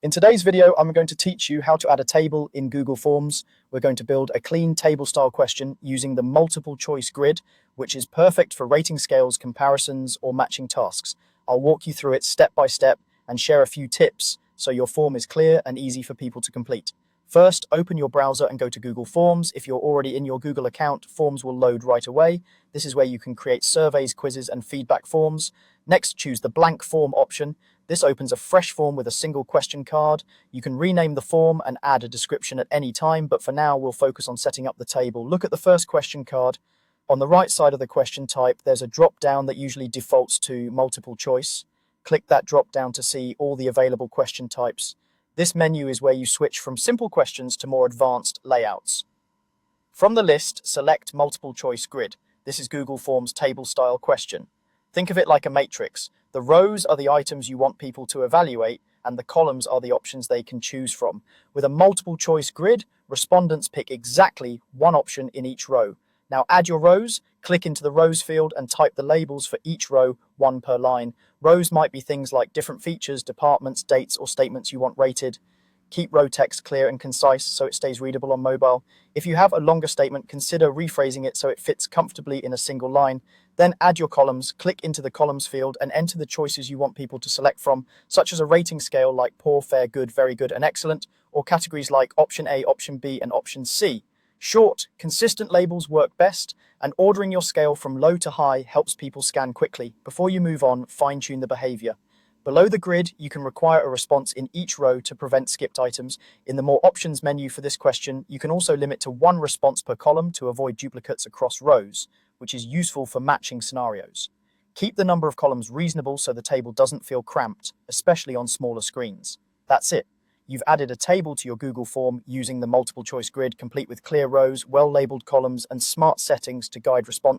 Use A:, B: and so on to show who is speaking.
A: In today's video, I'm going to teach you how to add a table in Google Forms. We're going to build a clean table-style question using the multiple choice grid, which is perfect for rating scales, comparisons, or matching tasks. I'll walk you through it step by step and share a few tips so your form is clear and easy for people to complete. First, open your browser and go to Google Forms. If you're already in your Google account, Forms will load right away. This is where you can create surveys, quizzes, and feedback forms. Next, choose the blank form option. This opens a fresh form with a single question card. You can rename the form and add a description at any time, but for now, we'll focus on setting up the table. Look at the first question card. On the right side of the question type, there's a drop-down that usually defaults to multiple choice. Click that drop-down to see all the available question types. This menu is where you switch from simple questions to more advanced layouts. From the list, select multiple choice grid. This is Google Forms table-style question. Think of it like a matrix. The rows are the items you want people to evaluate, and the columns are the options they can choose from. With a multiple choice grid, respondents pick exactly one option in each row. Now add your rows, click into the rows field and type the labels for each row, one per line. Rows might be things like different features, departments, dates, or statements you want rated. Keep row text clear and concise so it stays readable on mobile. If you have a longer statement, consider rephrasing it so it fits comfortably in a single line. Then add your columns, click into the columns field and enter the choices you want people to select from, such as a rating scale like poor, fair, good, very good, and excellent, or categories like option A, option B, and option C. Short, consistent labels work best, and ordering your scale from low to high helps people scan quickly. Before you move on, fine-tune the behavior. Below the grid, you can require a response in each row to prevent skipped items. In the More Options menu for this question, you can also limit to one response per column to avoid duplicates across rows, which is useful for matching scenarios. Keep the number of columns reasonable so the table doesn't feel cramped, especially on smaller screens. That's it. You've added a table to your Google form using the multiple choice grid, complete with clear rows, well-labeled columns, and smart settings to guide response.